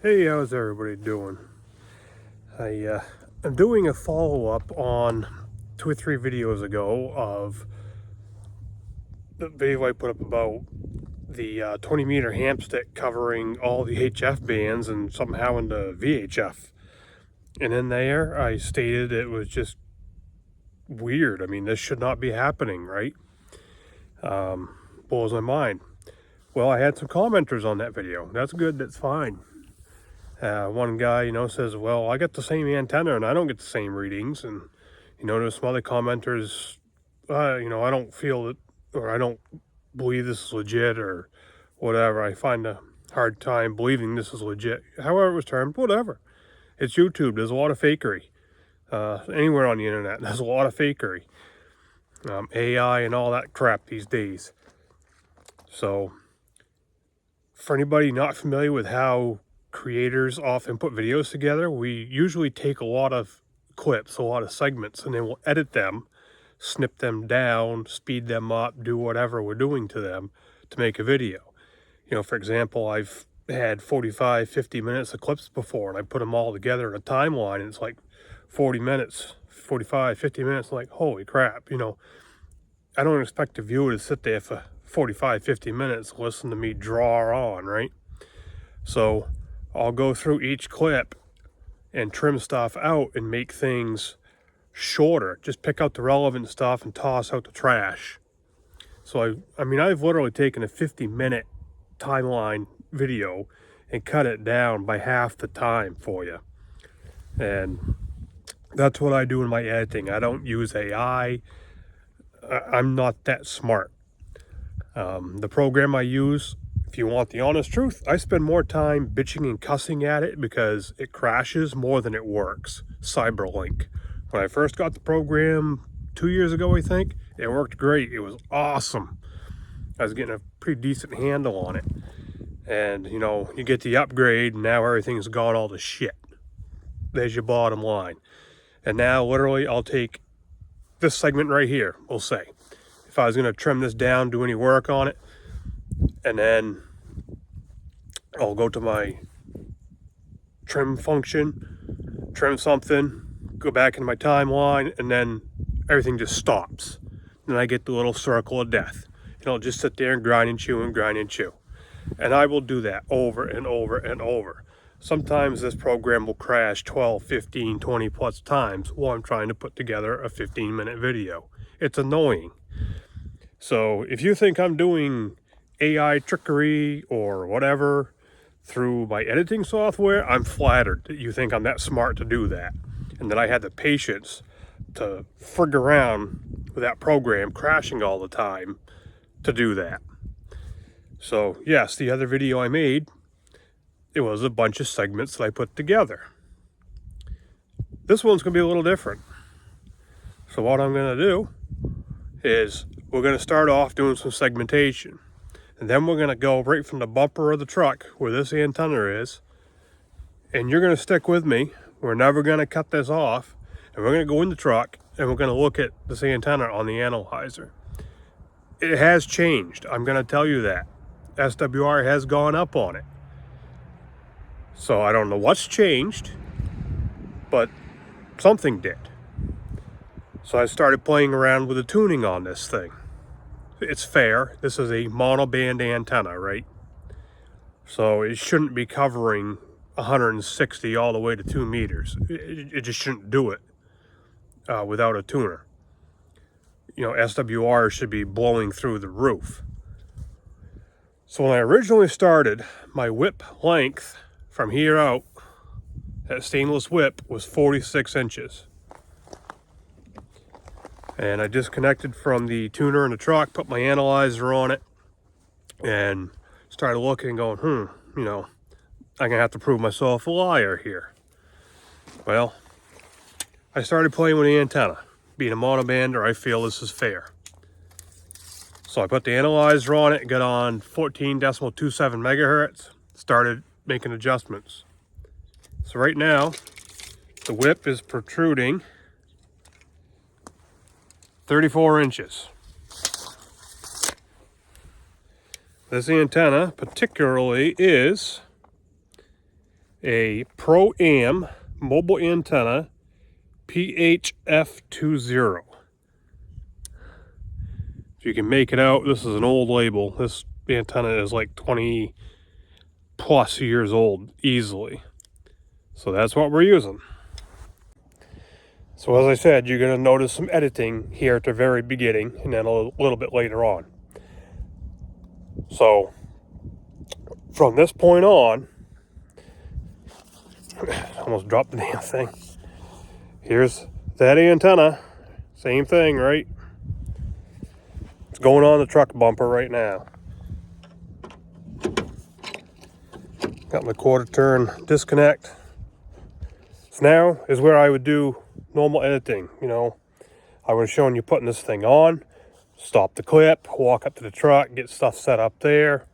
Hey, how's everybody doing? I'm doing a follow-up on 2 or 3 videos ago of the video I put up about the 20 meter hamstick covering all the HF bands and somehow into VHF. And in there, I stated it was just weird. I mean, this should not be happening, right? Blows my mind. Well, I had some commenters on that video. That's good, that's fine. One guy, says, well, I got the same antenna and I don't get the same readings. And, there's some other commenters, I don't feel it, or I don't believe this is legit or whatever. I find a hard time believing this is legit. However it was termed, whatever. It's YouTube. There's a lot of fakery. Anywhere on the internet, there's a lot of fakery. AI and all that crap these days. So, for anybody not familiar with how creators often put videos together, we usually take a lot of clips, a lot of segments, and then we'll edit them, snip them down, speed them up, do whatever we're doing to them to make a video. For example, I've had 45, 50 minutes of clips before, and I put them all together in a timeline, and it's like 40 minutes, 45, 50 minutes, like, holy crap, I don't expect a viewer to sit there for 45, 50 minutes, listen to me draw on, right? So I'll go through each clip and trim stuff out and make things shorter. Just pick out the relevant stuff and toss out the trash. So I mean, I've literally taken a 50-minute timeline video and cut it down by half the time for you. And that's what I do in my editing. I don't use AI. I'm not that smart. The program I use, if you want the honest truth, I spend more time bitching and cussing at it because it crashes more than it works. Cyberlink. When I first got the program 2 years ago, I think, it worked great. It was awesome. I was getting a pretty decent handle on it. And, you get the upgrade, and now everything's gone all to shit. There's your bottom line. And now, literally, I'll take this segment right here, we'll say. If I was going to trim this down, do any work on it, and then I'll go to my trim function, trim something, go back into my timeline, and then everything just stops. Then I get the little circle of death. I'll just sit there and grind and chew and grind and chew. And I will do that over and over and over. Sometimes this program will crash 12, 15, 20 plus times while I'm trying to put together a 15-minute video. It's annoying. So if you think I'm doing AI trickery or whatever through my editing software, I'm flattered that you think I'm that smart to do that. And that I had the patience to frig around with that program crashing all the time to do that. So yes, the other video I made, it was a bunch of segments that I put together. This one's going to be a little different. So what I'm going to do is we're going to start off doing some segmentation. And then we're going to go right from the bumper of the truck where this antenna is. And you're going to stick with me. We're never going to cut this off. And we're going to go in the truck and we're going to look at this antenna on the analyzer. It has changed. I'm going to tell you that. SWR has gone up on it. So I don't know what's changed, but something did. So I started playing around with the tuning on this thing. It's fair. This is a monoband antenna, right? So it shouldn't be covering 160 all the way to 2 meters. It just shouldn't do it without a tuner. SWR should be blowing through the roof. So when I originally started, my whip length from here out, that stainless whip, was 46 inches. And I disconnected from the tuner in the truck, put my analyzer on it, and started looking and going, I'm gonna have to prove myself a liar here. Well, I started playing with the antenna. Being a monobander, I feel this is fair. So I put the analyzer on it, got on 14.27 megahertz, started making adjustments. So right now, the whip is protruding 34 inches. This antenna particularly is a Pro-Am mobile antenna PHF20. If you can make it out, this is an old label. This antenna is like 20 plus years old easily. So that's what we're using. So as I said, you're going to notice some editing here at the very beginning and then a little bit later on. So from this point on, almost dropped the damn thing. Here's that antenna. Same thing, right? It's going on the truck bumper right now. Got my quarter turn disconnect. So now is where I would do normal editing. You know, I would have shown you putting this thing on, stop the clip, walk up to the truck, get stuff set up there,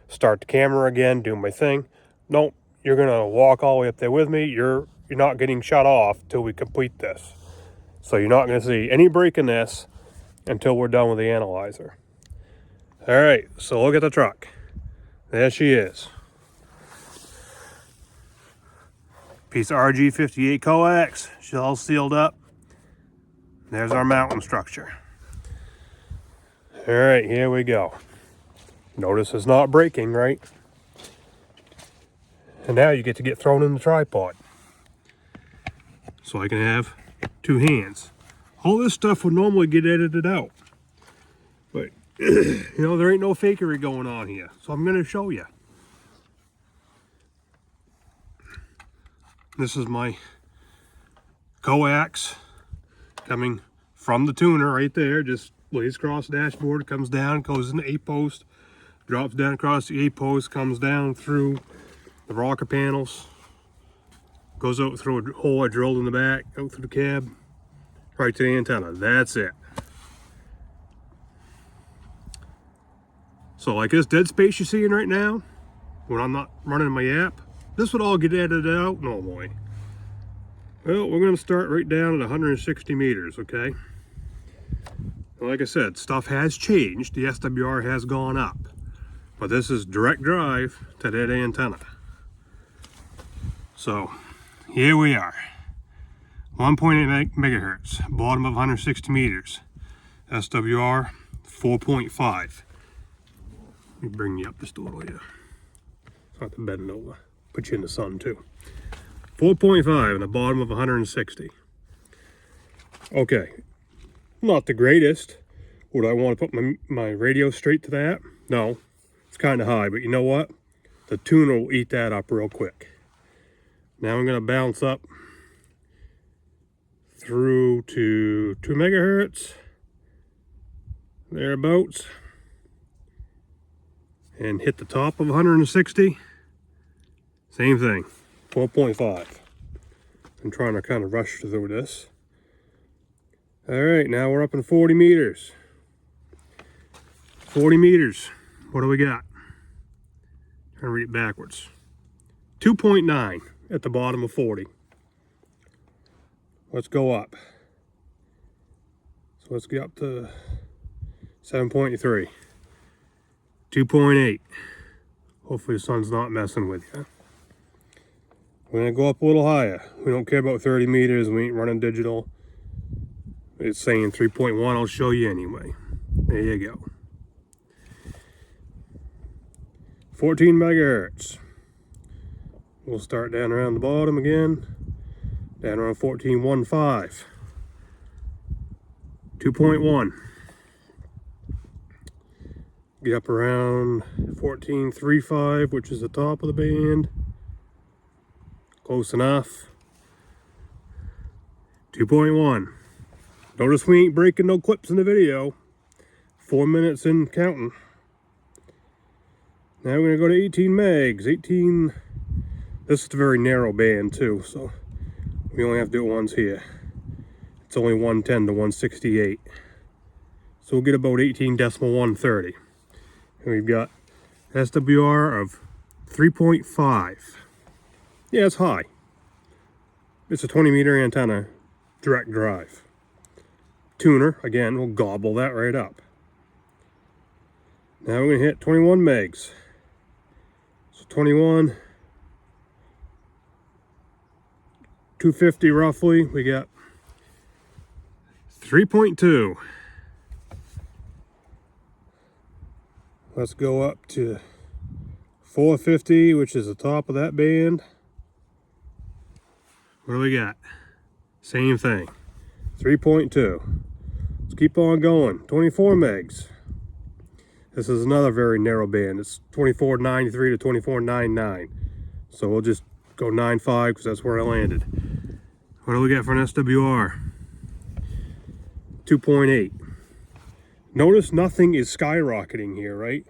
start the camera again, do my thing. Nope, you're gonna walk all the way up there with me. You're not getting shut off till we complete this. So you're not gonna see any break in this until we're done with the analyzer. All right, so look at the truck. There she is. Piece of RG58 coax. She's all sealed up. There's our mounting structure. All right, here we go. Notice it's not breaking, right? And now you get to get thrown in the tripod. So I can have two hands. All this stuff would normally get edited out. But, you know, there ain't no fakery going on here. So I'm going to show you. This is my coax coming from the tuner right there. Just lays across the dashboard, comes down, goes in the A-post, drops down across the A-post, comes down through the rocker panels, goes out through a hole I drilled in the back, out through the cab, right to the antenna. That's it. So like this dead space you're seeing right now, when I'm not running my app, this would all get edited out normally. Well, we're going to start right down at 160 meters, okay? Like I said, stuff has changed. The SWR has gone up. But this is direct drive to that antenna. So, here we are. 1.8 megahertz, bottom of 160 meters. SWR 4.5. Let me bring you up just a little here. So I have to bend over. Put you in the sun too. 4.5 in the bottom of 160. Okay, not the greatest. Would I want to put my radio straight to that? No, it's kind of high, but you know what? The tuner will eat that up real quick. Now I'm going to bounce up through to 2 megahertz, thereabouts, and hit the top of 160. Same thing, 4.5. I'm trying to kind of rush through this. All right, now we're up in 40 meters. 40 meters, what do we got? Trying to read it backwards. 2.9 at the bottom of 40. Let's go up. So let's get up to 7.3. 2.8. Hopefully the sun's not messing with you. We're gonna go up a little higher. We don't care about 30 meters. We ain't running digital. It's saying 3.1. I'll show you anyway. There you go. 14 megahertz. We'll start down around the bottom again. Down around 14.15. 2.1. Get up around 14.35, which is the top of the band. Close enough. 2.1. Notice we ain't breaking no clips in the video. 4 minutes in counting. Now we're going to go to 18 megs. 18. This is a very narrow band too, so we only have to do it once here. It's only 110 to 168. So we'll get about 18.130. And we've got SWR of 3.5. Yeah, it's high. It's a 20 meter antenna, direct drive. Tuner, again, will gobble that right up. Now we're going to hit 21 megs. So 21, 250 roughly. We got 3.2. Let's go up to 450, which is the top of that band. What do we got? Same thing, 3.2. Let's keep on going. 24 megs. This is another very narrow band. It's 24.93 to 24.99. So we'll just go 9.5 because that's where I landed. What do we got for an SWR? 2.8. Notice nothing is skyrocketing here, right?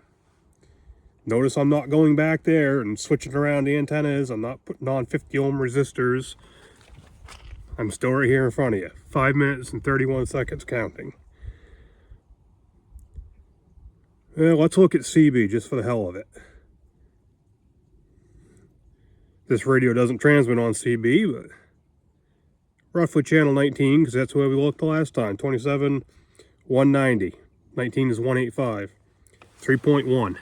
Notice I'm not going back there and switching around the antennas. I'm not putting on 50 ohm resistors. I'm still right here in front of you. 5 minutes and 31 seconds counting. Well, let's look at CB just for the hell of it. This radio doesn't transmit on CB, but roughly channel 19, because that's where we looked the last time. 27, 190. 19 is 185. 3.1.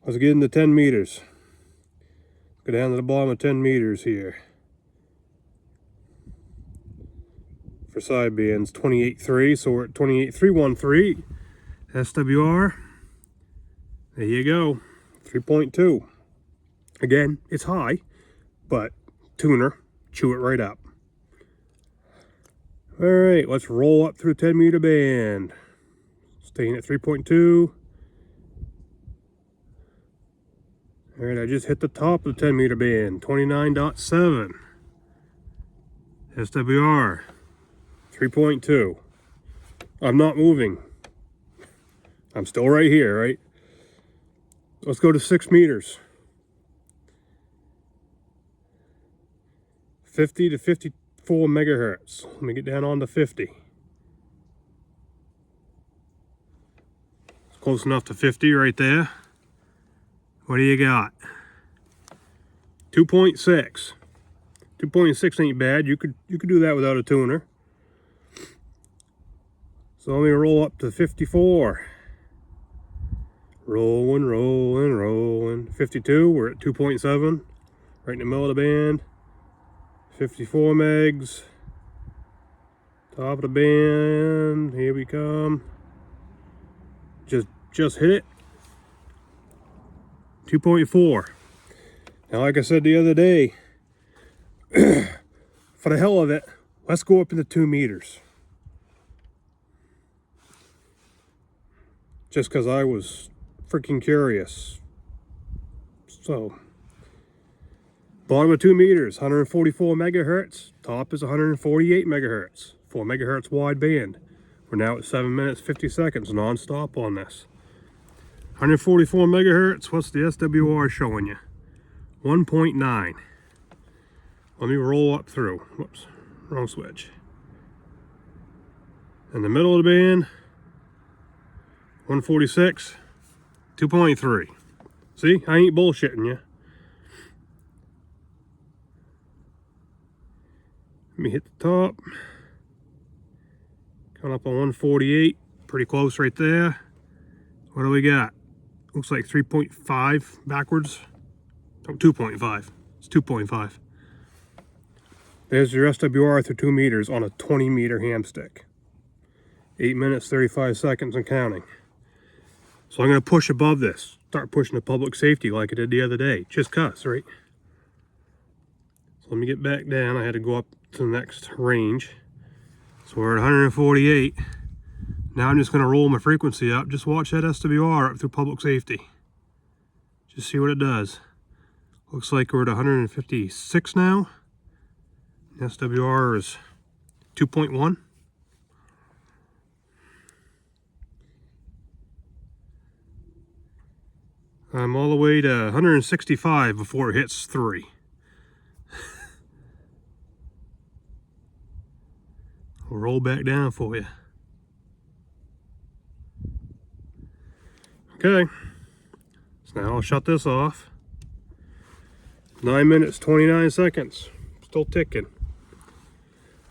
Let's get into 10 meters. Go down to the bottom of 10 meters here. For sidebands, 28.3, so we're at 28.313 SWR. There you go, 3.2. Again, it's high, but tuner, chew it right up. All right, let's roll up through 10 meter band. Staying at 3.2. All right, I just hit the top of the 10 meter band, 29.7. SWR, 3.2. I'm not moving. I'm still right here, right? Let's go to 6 meters. 50 to 54 megahertz. Let me get down on to 50. It's close enough to 50 right there. What do you got? 2.6. 2.6 ain't bad. You could do that without a tuner. So let me roll up to 54. Rolling, rolling, rolling. 52, we're at 2.7. Right in the middle of the band. 54 megs. Top of the band. Here we come. Just hit it. 2.4. Now, like I said the other day, for the hell of it, let's go up into 2 meters. Just because I was freaking curious. So, bottom of 2 meters, 144 megahertz. Top is 148 megahertz. 4 megahertz wide band. We're now at 7 minutes 50 seconds non-stop on this. 144 megahertz. What's the SWR showing you? 1.9. Let me roll up through. Whoops, wrong switch. In the middle of the band, 146, 2.3. See, I ain't bullshitting you. Let me hit the top. Coming up on 148, pretty close right there. What do we got? Looks like 3.5 backwards. Oh, 2.5. It's 2.5. There's your SWR through 2 meters on a 20 meter hamstick. 8 minutes, 35 seconds and counting. So I'm going to push above this. Start pushing the public safety like I did the other day. Just cuss, right? So let me get back down. I had to go up to the next range. So we're at 148. Now I'm just going to roll my frequency up. Just watch that SWR up through public safety. Just see what it does. Looks like we're at 156 now. SWR is 2.1. I'm all the way to 165 before it hits 3. I'll roll back down for you. Okay, so now I'll shut this off. 9 minutes, 29 seconds, still ticking.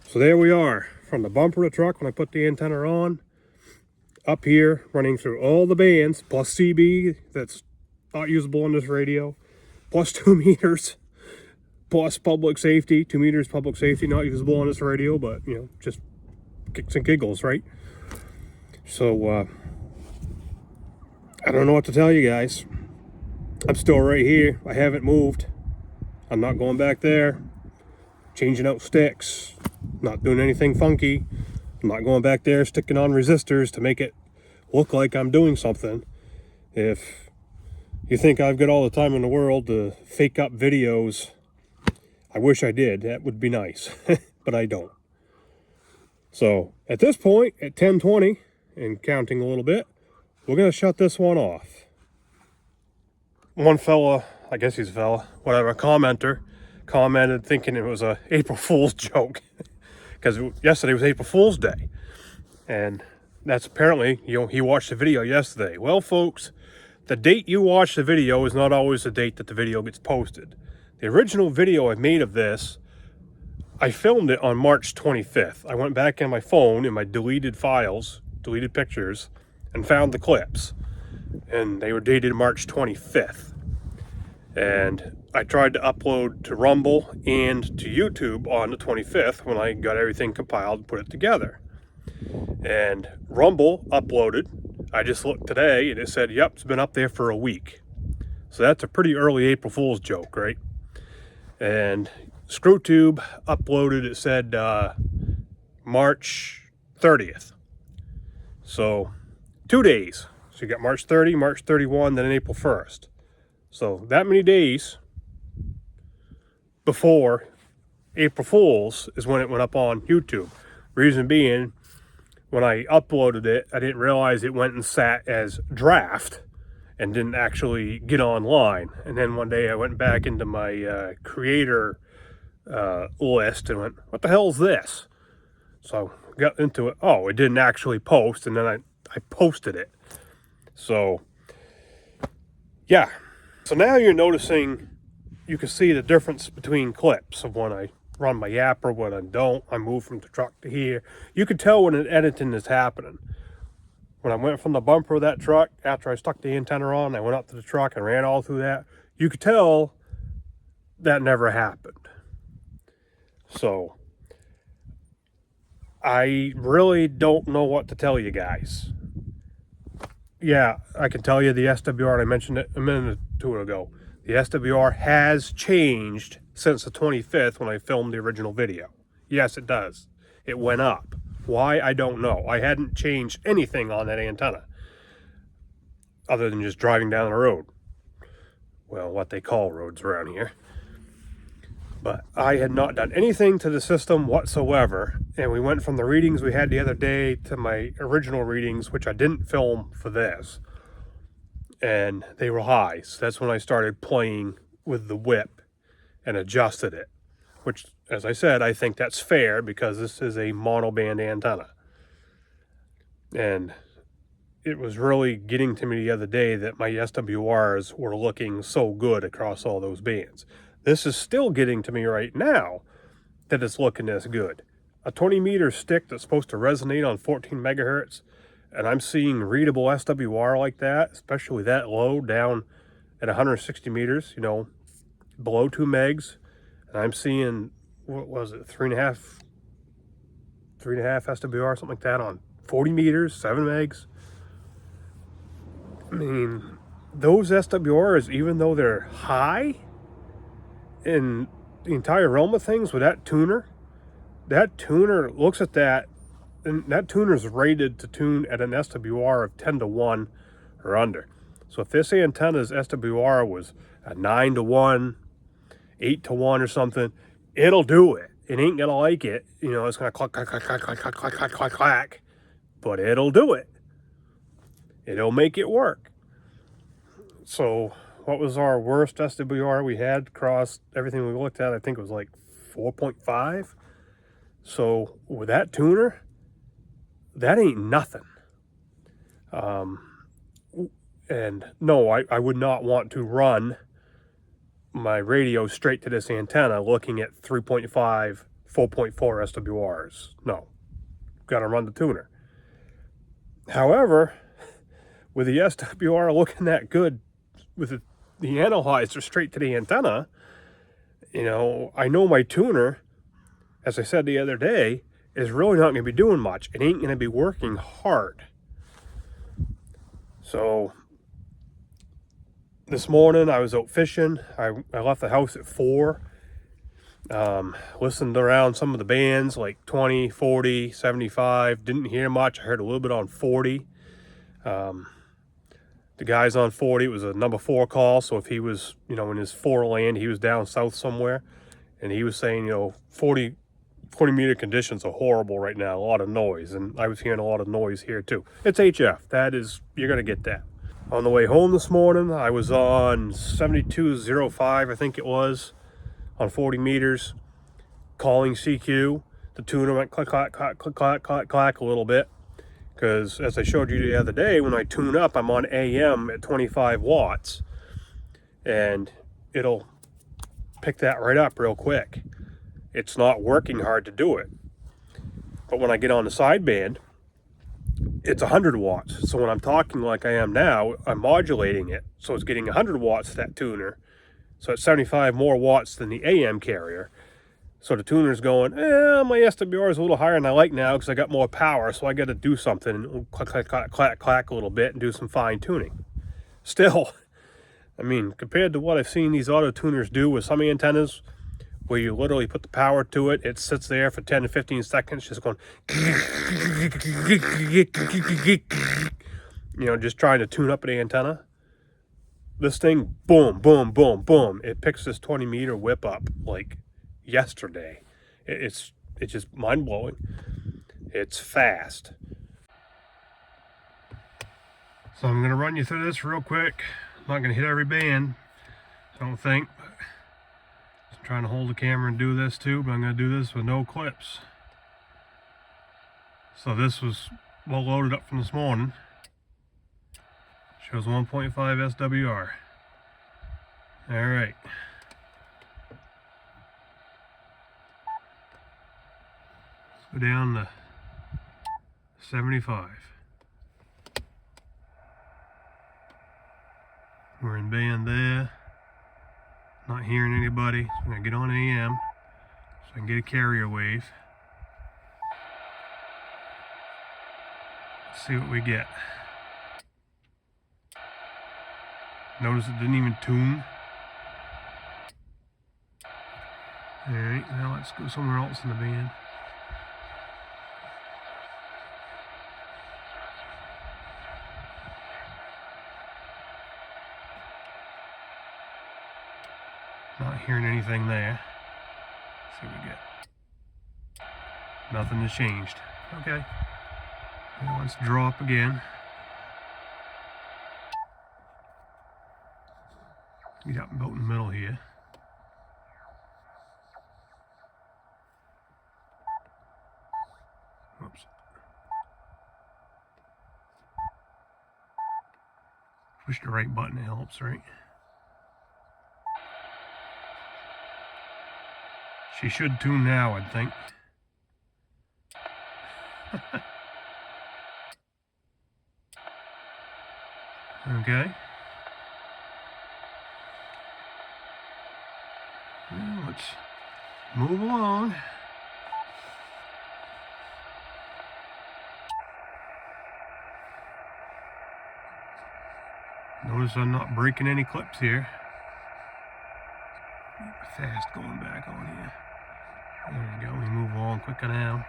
So there we are, from the bumper of the truck when I put the antenna on, up here, running through all the bands, plus CB that's not usable on this radio, plus 2 meters, plus public safety, 2 meters public safety, not usable on this radio, but, you know, just kicks and giggles, right? So, I don't know what to tell you guys. I'm still right here. I haven't moved. I'm not going back there. Changing out sticks. Not doing anything funky. I'm not going back there sticking on resistors to make it look like I'm doing something. If you think I've got all the time in the world to fake up videos, I wish I did. That would be nice. But I don't. So at this point, at 10:20 and counting a little bit, we're going to shut this one off. One fella, I guess he's a fella, whatever, commenter, commented thinking it was a April Fool's joke. Because yesterday was April Fool's Day. And that's apparently, you know, he watched the video yesterday. Well, folks, the date you watch the video is not always the date that the video gets posted. The original video I made of this, I filmed it on March 25th. I went back in my phone, in my deleted files, deleted pictures, and found the clips. And they were dated March 25th. And I tried to upload to Rumble and to YouTube on the 25th when I got everything compiled and put it together. And Rumble uploaded. I just looked today and it said, yep, it's been up there for a week. So that's a pretty early April Fool's joke, right? And ScrewTube uploaded, it said March 30th. So 2 days. So you got March 30, March 31, then April 1st. So that many days before April Fool's is when it went up on YouTube. Reason being, when I uploaded it, I didn't realize it went and sat as draft and didn't actually get online. And then one day I went back into my creator list and went, what the hell is this? So I got into it. Oh, it didn't actually post, and then I posted it. So, yeah. So now you're noticing, you can see the difference between clips of when I run my yapper, when I don't. I move from the truck to here. You can tell when an editing is happening. When I went from the bumper of that truck, after I stuck the antenna on, I went up to the truck and ran all through that. You could tell that never happened. So, I really don't know what to tell you guys. Yeah, I can tell you the SWR, I mentioned it a minute or two ago. The SWR has changed since the 25th when I filmed the original video. Yes, it does. It went up. Why? I don't know. I hadn't changed anything on that antenna other than just driving down the road. Well, what they call roads around here. But I had not done anything to the system whatsoever. And we went from the readings we had the other day to my original readings, which I didn't film for this. And they were high. So that's when I started playing with the whip and adjusted it. Which, as I said, I think that's fair because this is a monoband antenna. And it was really getting to me the other day that my SWRs were looking so good across all those bands. This is still getting to me right now that it's looking this good. A 20 meter stick that's supposed to resonate on 14 megahertz, and I'm seeing readable SWR like that, especially that low down at 160 meters, you know, below 2 megs. And I'm seeing, what was it, 3.5 SWR, something like that on 40 meters, 7 megs. I mean, those SWRs, even though they're high in the entire realm of things with that tuner looks at that, and that tuner's rated to tune at an SWR of 10-1 or under. So if this antenna's SWR was a 9-1, 8-1 or something, it'll do it. It ain't gonna like it. You know, it's gonna clack, clack, clack, clack, clack, clack, clack, clack, clack, clack, but it'll do it. It'll make it work. So what was our worst SWR we had across everything we looked at? I think it was like 4.5. So with that tuner, that ain't nothing. And no, I would not want to run my radio straight to this antenna looking at 3.5, 4.4 SWRs. No, got to run the tuner. However, with the SWR looking that good with the the analyzer straight to the antenna, you know, I know my tuner, as I said the other day, is really not going to be doing much. It ain't going to be working hard. So this morning I was out fishing. I left the house at 4. Listened around some of the bands like 20, 40, 75. Didn't hear much. I heard a little bit on 40. The guy's on 40. It was a number 4 call. So if he was, you know, in his 4 land, he was down south somewhere. And he was saying, you know, 40 meter conditions are horrible right now. A lot of noise. And I was hearing a lot of noise here too. It's HF. That is, you're going to get that. On the way home this morning, I was on 7205, I think it was, on 40 meters, calling CQ. The tuner went click, clack, clack, click, clack, clack, clack a little bit. Because as I showed you the other day, when I tune up, I'm on AM at 25 watts. And it'll pick that right up real quick. It's not working hard to do it. But when I get on the sideband, it's 100 watts. So when I'm talking like I am now, I'm modulating it. So it's getting 100 watts, that tuner. So it's 75 more watts than the AM carrier. So the tuner's going, my SWR is a little higher than I like now because I got more power. So I got to do something and clack, clack, clack, clack, clack a little bit and do some fine tuning. Still, I mean, compared to what I've seen these auto tuners do with some antennas, where you literally put the power to it, it sits there for 10 to 15 seconds, just going, you know, just trying to tune up an antenna. This thing, boom, boom, boom, boom. It picks this 20 meter whip up like yesterday. It's just mind blowing. It's fast. So I'm gonna run you through this real quick. I'm not gonna hit every band, I don't think. I'm trying to hold the camera and do this too, but I'm gonna do this with no clips. So this was well loaded up from this morning. Shows 1.5 SWR. All right. Let's go down to 75. We're in band there. Not hearing anybody. So I'm gonna get on AM so I can get a carrier wave. Let's see what we get. Notice it didn't even tune. Alright, now let's go somewhere else in the band. Not hearing anything there. Let's see what we get. Nothing has changed. Okay. Now let's drop again. Get up about in the middle here. Oops. Push the right button, it helps, right? She should tune now, I'd think. Okay. Well, let's move along. Notice I'm not breaking any clips here. Fast going back on here. There we go, we move along quicker now.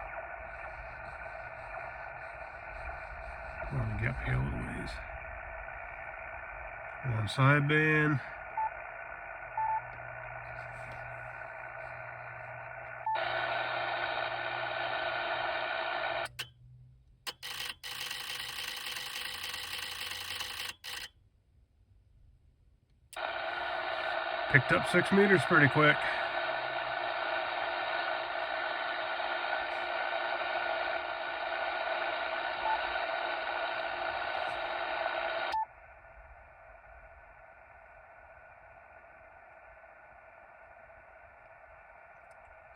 I'm gonna get up here a little ways. One sideband. Picked up 6 meters pretty quick.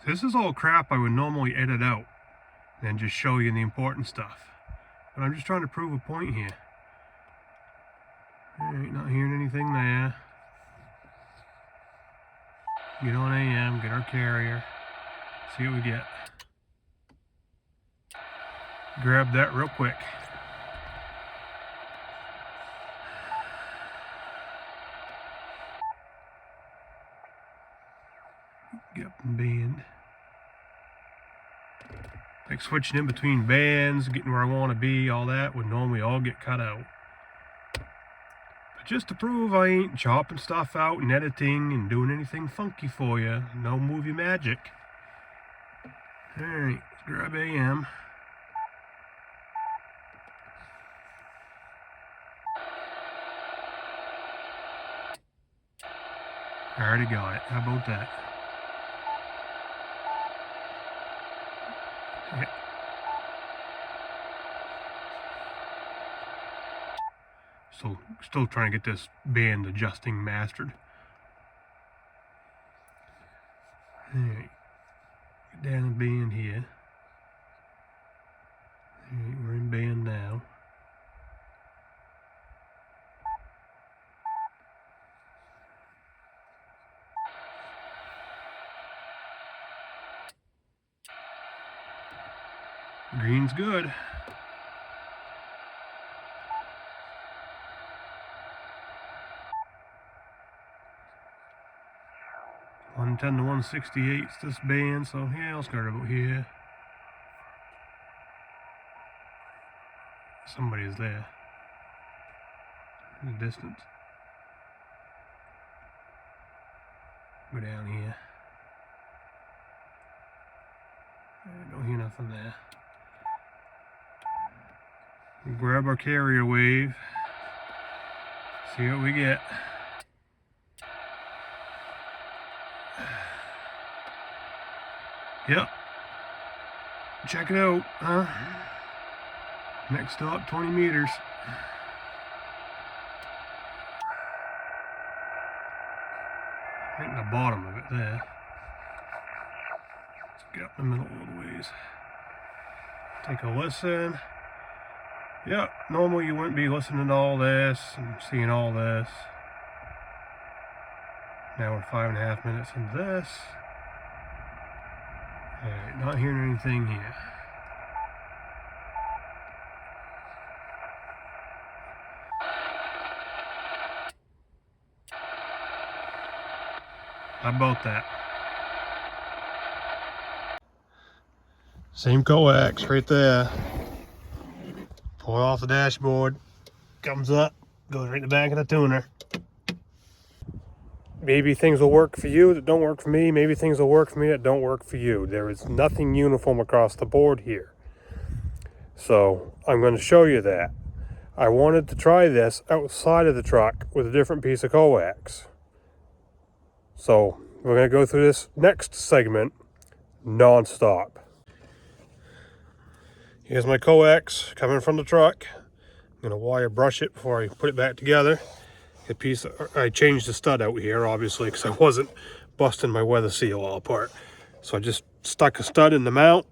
This is all crap I would normally edit out and just show you the important stuff. But I'm just trying to prove a point here. Alright, not hearing anything there. Get on AM, get our carrier, see what we get. Grab that real quick. Get up and band. Like switching in between bands, getting where I want to be, all that would normally all get cut out. But just to prove I ain't chopping stuff out and editing and doing anything funky for you, no movie magic. Alright, let's grab AM. I already got it. How about that? Yeah. Still trying to get this band adjusting mastered. Alright, get down and band here. Alright, we're in band now. Green's good. $110 to 168 this band, so yeah, I'll start about here. Somebody's there in the distance. Go down here. I don't hear nothing there. We'll grab our carrier wave. See what we get. Yep. Check it out, huh? Next stop, 20 meters. Right in the bottom of it there. Let's get up in the middle a little ways. Take a listen. Yep, normally you wouldn't be listening to all this and seeing all this. Now we're 5.5 minutes into this. Alright, not hearing anything here. How about that? Same coax right there. Pull it off the dashboard, comes up, goes right in the back of the tuner. Maybe things will work for you that don't work for me. Maybe things will work for me that don't work for you. There is nothing uniform across the board here. So I'm going to show you that. I wanted to try this outside of the truck with a different piece of coax. So we're going to go through this next segment non-stop. Here's my coax coming from the truck. I'm going to wire brush it before I put it back together. I changed the stud out here, obviously, because I wasn't busting my weather seal all apart. So I just stuck a stud in the mount.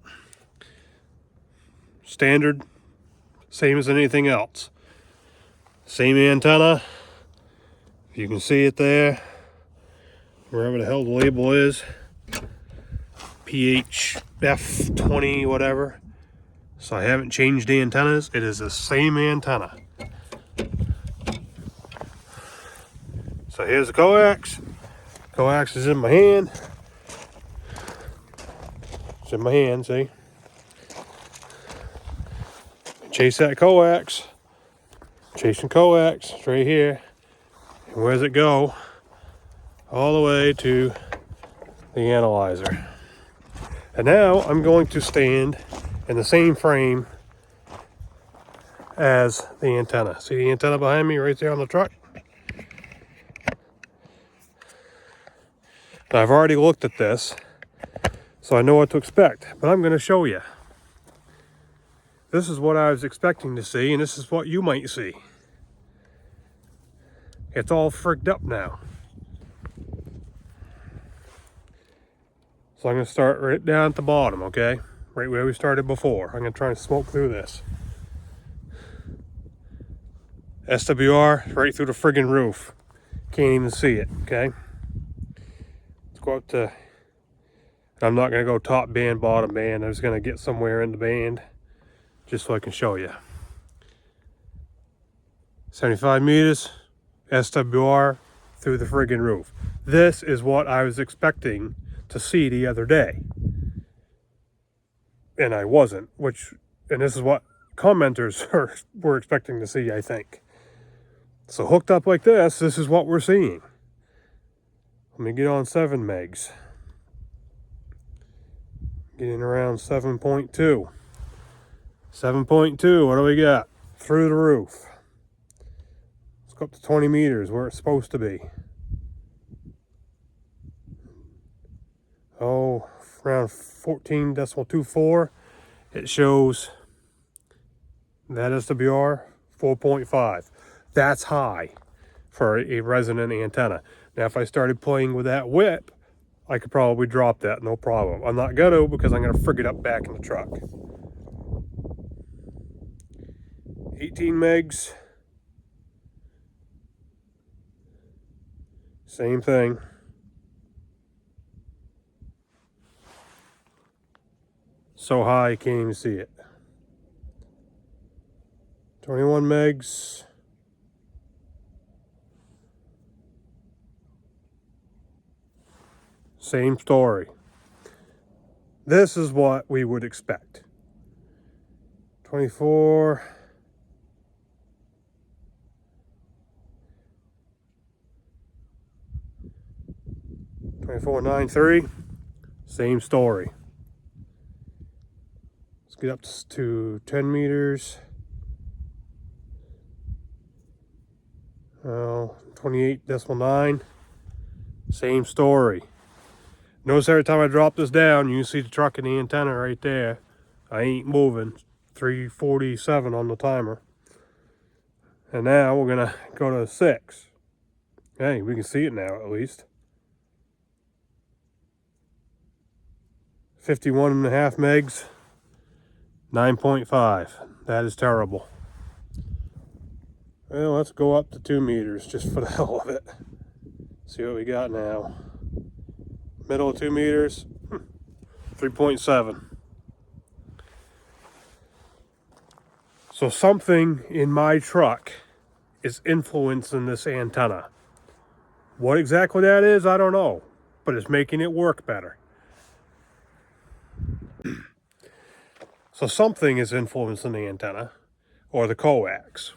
Standard, same as anything else. Same antenna. You can see it there, wherever the hell the label is. PHF20, whatever. So I haven't changed the antennas. It is the same antenna. So here's the coax. Coax is in my hand. It's in my hand, see? Chase that coax. Chasing coax, it's right here. And where does it go? All the way to the analyzer. And now I'm going to stand in the same frame as the antenna. See the antenna behind me right there on the truck? Now, I've already looked at this, so I know what to expect, but I'm going to show you. This is what I was expecting to see, and this is what you might see. It's all frigged up now. So I'm going to start right down at the bottom, okay? Right where we started before. I'm going to try and smoke through this. SWR right through the friggin' roof. Can't even see it, okay? Let's go go up to, I'm not going to go top band, bottom band. I'm just going to get somewhere in the band just so I can show you. 75 meters, SWR through the friggin' roof. This is what I was expecting to see the other day. And I wasn't, and this is what commenters were expecting to see, I think. So hooked up like this is what we're seeing. Let me get on 7 megs. Getting around 7.2. 7.2, what do we got? Through the roof. Let's go up to 20 meters where it's supposed to be. Oh, around 14.24. It shows that SWR 4.5. That's high for a resonant antenna. Now, if I started playing with that whip, I could probably drop that, no problem. I'm not gonna, because I'm gonna frig it up back in the truck. 18 megs. Same thing. So high, you can't even see it. 21 megs. Same story. This is what we would expect. 24. 24.93. Same story. Let's get up to 10 meters. 28.9. Same story. Notice every time I drop this down, you see the truck and the antenna right there. I ain't moving. 347 on the timer. And now we're gonna go to 6. Hey, we can see it now at least. 51.5 megs. 9.5. That is terrible. Well, let's go up to 2 meters just for the hell of it. See what we got now. Middle of 2 meters, 3.7. So something in my truck is influencing this antenna. What exactly that is, I don't know, but it's making it work better. So something is influencing the antenna, or the coax,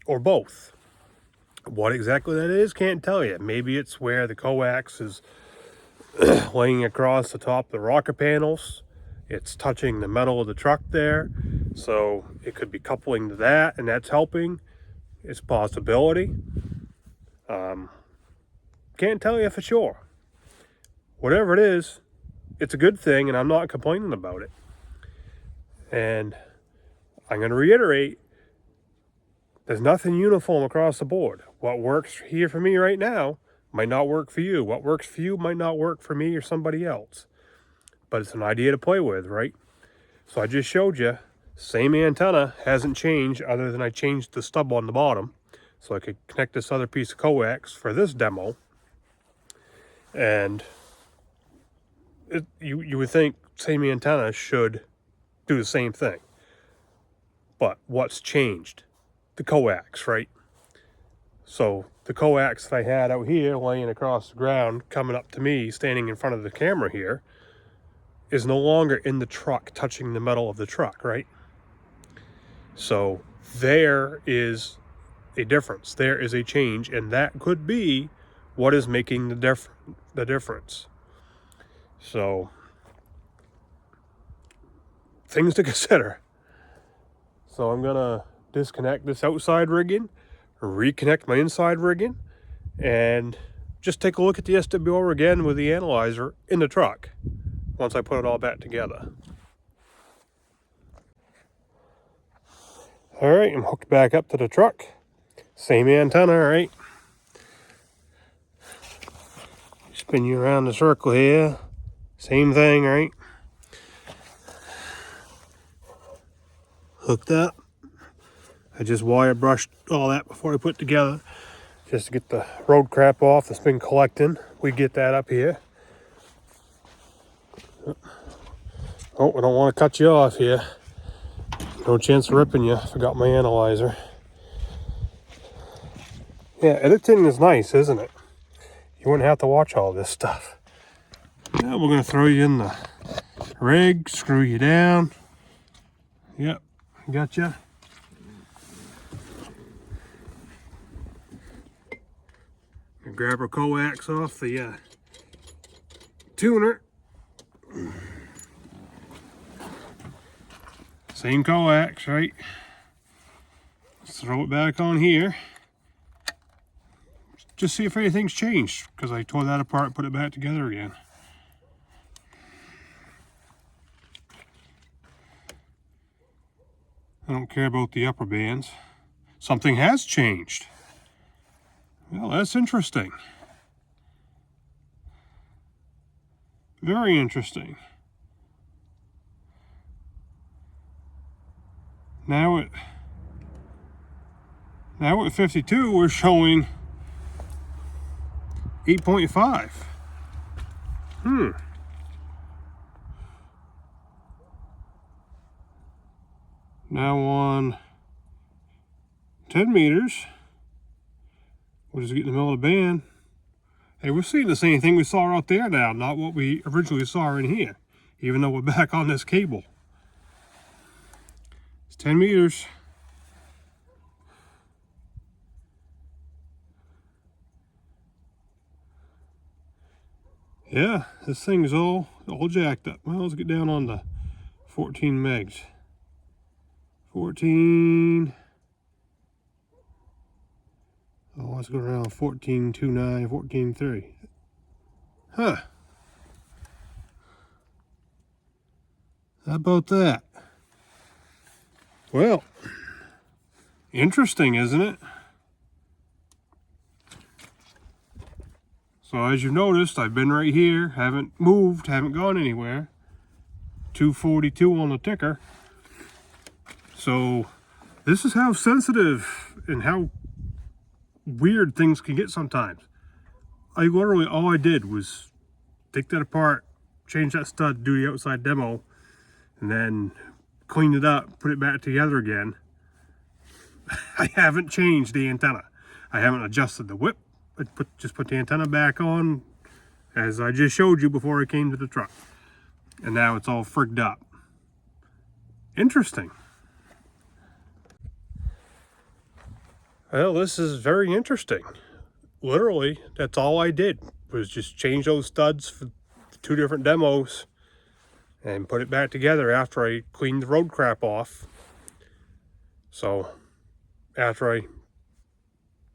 or both. What exactly that is, can't tell you. Maybe it's where the coax is laying across the top of the rocker panels. It's touching the metal of the truck there, so it could be coupling to that, and that's helping. It's a possibility. Can't tell you for sure. Whatever it is, it's a good thing, and I'm not complaining about it. And I'm going to reiterate, there's nothing uniform across the board. What works here for me right now might not work for you. What works for you might not work for me or somebody else. But it's an idea to play with, right? So I just showed you, same antenna, hasn't changed other than I changed the stub on the bottom. So I could connect this other piece of coax for this demo. And you would think same antenna should do the same thing. But what's changed? The coax, right? So the coax that I had out here laying across the ground, coming up to me, standing in front of the camera here, is no longer in the truck, touching the metal of the truck, right? So there is a difference. There is a change, and that could be what is making the difference. So things to consider. So I'm gonna disconnect this outside rigging, reconnect my inside rigging, and just take a look at the SWR again with the analyzer in the truck once I put it all back together. All right, I'm hooked back up to the truck. Same antenna, right? Spin you around the circle here. Same thing, right? Hooked up. I just wire brushed all that before I put it together, just to get the road crap off that's been collecting. We get that up here. Oh, I don't want to cut you off here. No chance of ripping you. Forgot my analyzer. Yeah, editing is nice, isn't it? You wouldn't have to watch all this stuff. Now we're going to throw you in the rig, screw you down. Yep, gotcha. Grab our coax off the tuner. Same coax, right? Let's throw it back on here. Just see if anything's changed, because I tore that apart and put it back together again. I don't care about the upper bands. Something has changed. Well, that's interesting. Very interesting. Now at 52, we're showing 8.5. Now on 10 meters, we'll just get in the middle of the band. Hey, we're seeing the same thing we saw out there now, not what we originally saw in here, even though we're back on this cable. It's 10 meters. Yeah, this thing's all jacked up. Well, let's get down on the 14 megs. 14. Oh, let's go around 14.29, 14.3. Huh. How about that? Well, interesting, isn't it? So as you've noticed, I've been right here, haven't moved, haven't gone anywhere. 242 on the ticker. So this is how sensitive and how weird things can get sometimes. I literally, all I did was take that apart, change that stud, do the outside demo, and then clean it up, put it back together again. I haven't changed the antenna. I haven't adjusted the whip. I just put the antenna back on as I just showed you before I came to the truck. And now it's all frigged up. Interesting. Well, this is very interesting. Literally, that's all I did was just change those studs for the 2 different demos and put it back together after I cleaned the road crap off. So after I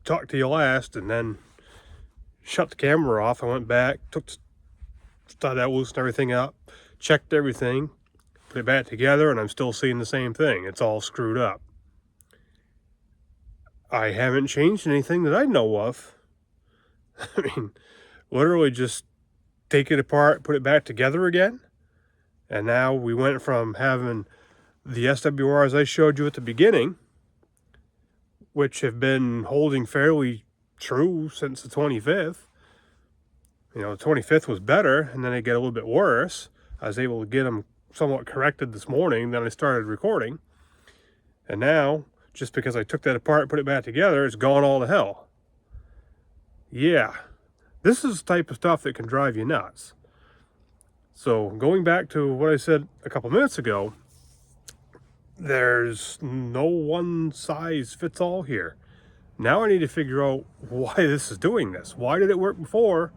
talked to you last and then shut the camera off, I went back, took the stud out, loosened everything up, checked everything, put it back together, and I'm still seeing the same thing. It's all screwed up. I haven't changed anything that I know of. I mean, literally just take it apart, put it back together again. And now we went from having the SWRs I showed you at the beginning, which have been holding fairly true since the 25th. You know, the 25th was better, and then they get a little bit worse. I was able to get them somewhat corrected this morning, then I started recording. And now, just because I took that apart and put it back together, it's gone all to hell. Yeah, this is the type of stuff that can drive you nuts. So going back to what I said a couple minutes ago, there's no one size fits all here. Now I need to figure out why this is doing this. Why did it work before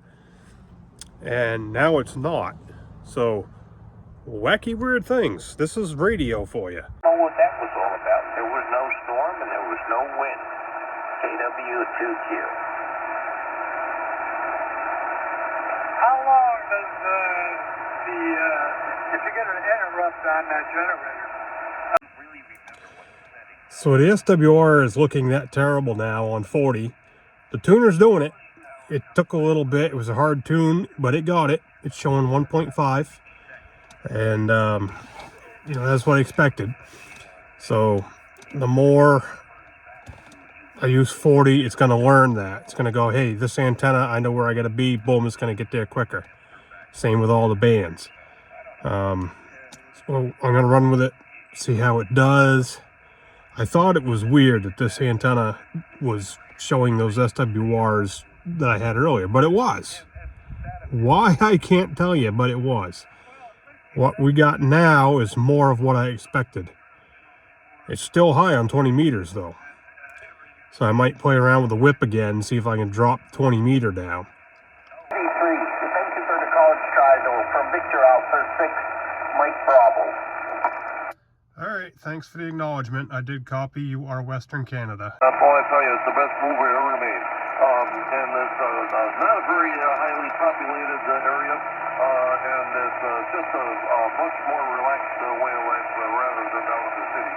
and now it's not? So wacky weird things. This is radio for you. I don't know what that was all about. There was no storm and there was no wind. KW2Q. How long does if you get an interrupt on that generator? So the SWR is looking that terrible now on 40. The tuner's doing it. It took a little bit. It was a hard tune, but it got it. It's showing 1.5. And, you know, that's what I expected. So the more I use 40, it's going to learn that. It's going to go, hey, this antenna, I know where I got to be. Boom, it's going to get there quicker. Same with all the bands. So I'm going to run with it, see how it does. I thought it was weird that this antenna was showing those SWRs that I had earlier, but it was. Why, I can't tell you, but it was. What we got now is more of what I expected. It's still high on 20 meters though. So I might play around with the whip again and see if I can drop 20 meter down. 83, thank you for the college try though. From Victor Alpha 6, Mike Bravo. Alright, thanks for the acknowledgement. I did copy. You are Western Canada. That's all I tell you, it's the best move we ever made. And it's not a very highly populated area, and it's just a much more relaxed way of life rather than down in the city.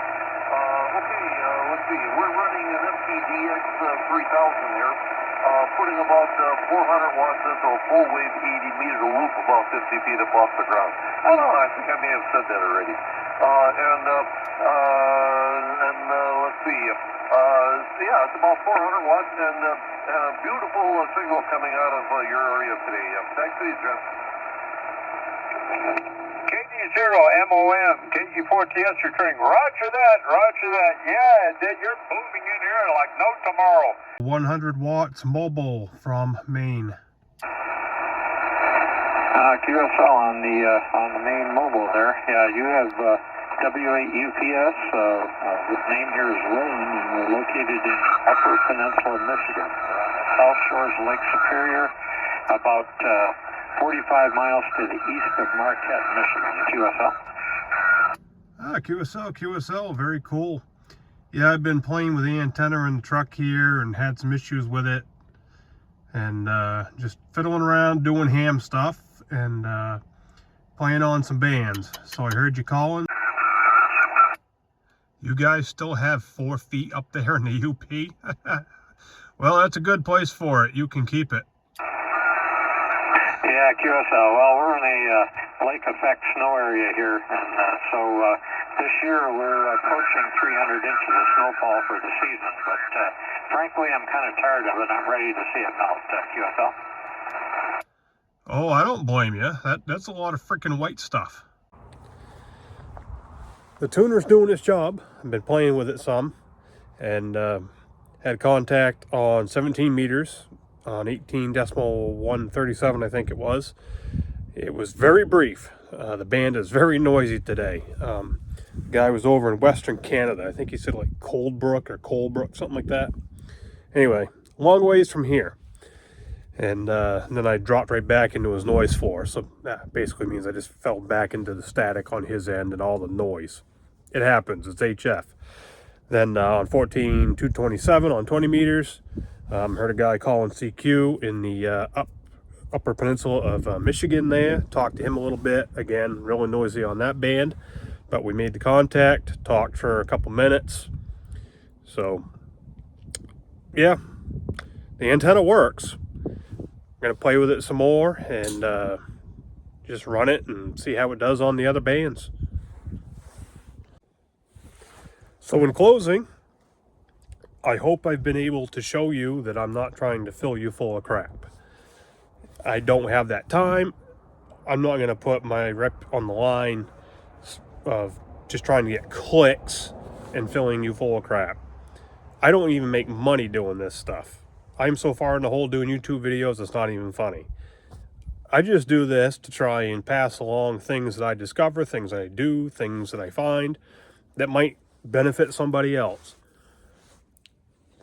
Okay, let's see. We're running an MTDX 3000 here, putting about 400 watts into a full wave 80 meter loop about 50 feet above the ground. I don't know, I think I may have said that already. Let's see. Yeah, it's about 400 watts and a beautiful signal coming out of your area today. Back to you, Jeff. KD0MOM, KG4TS returning. Roger that, roger that. Yeah, it did. You're booming in here like no tomorrow. 100 watts mobile from Maine. QSL on the main mobile there. Yeah, you have W8UPS. The name here is Roland, and we're located in Upper Peninsula, Michigan. We're on the south shores of Lake Superior, about 45 miles to the east of Marquette, Michigan. QSL. QSL, very cool. Yeah, I've been playing with the antenna in the truck here and had some issues with it. And just fiddling around, doing ham stuff, and playing on some bands. So I heard you calling. You guys still have 4 feet up there in the UP? Well, that's a good place for it. You can keep it. Yeah, QSL. Well, we're in a lake effect snow area here, and so this year we're approaching 300 inches of snowfall for the season, but frankly, I'm kind of tired of it. I'm ready to see it melt, QSL. Oh, I don't blame you. That's a lot of freaking white stuff. The tuner's doing its job. I've been playing with it some, and had contact on 17 meters on 18.137, I think it was. It was very brief. The band is very noisy today. The guy was over in Western Canada. I think he said like Coldbrook or Colebrook, something like that. Anyway, long ways from here. And then I dropped right back into his noise floor. So that basically means I just fell back into the static on his end and all the noise. It happens. It's HF. Then on 14.227 on 20 meters, heard a guy calling CQ in the upper peninsula of Michigan there. Talked to him a little bit. Again, really noisy on that band. But we made the contact, talked for a couple minutes. So, yeah, the antenna works. I'm going to play with it some more and just run it and see how it does on the other bands. So in closing, I hope I've been able to show you that I'm not trying to fill you full of crap. I don't have that time. I'm not going to put my rep on the line of just trying to get clicks and filling you full of crap. I don't even make money doing this stuff. I'm so far in the hole doing YouTube videos, it's not even funny. I just do this to try and pass along things that I discover, things I do, things that I find that might benefit somebody else.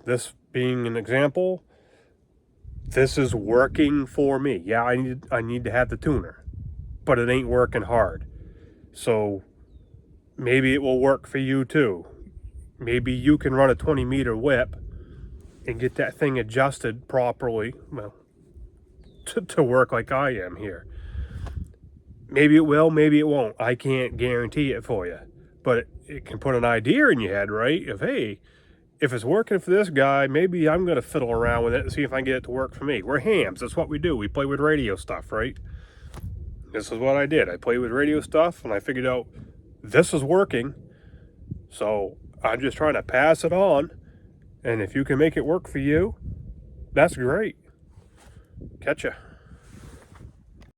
This being an example, this is working for me. Yeah, I need to have the tuner, but it ain't working hard. So maybe it will work for you too. Maybe you can run a 20 meter whip and get that thing adjusted properly, well, to work like I am here. Maybe it will, maybe it won't. I can't guarantee it for you. But it can put an idea in your head, right? Of, hey, if it's working for this guy, maybe I'm going to fiddle around with it and see if I can get it to work for me. We're hams. That's what we do. We play with radio stuff, right? This is what I did. I played with radio stuff, and I figured out this is working. So I'm just trying to pass it on. And if you can make it work for you, that's great. Catch ya.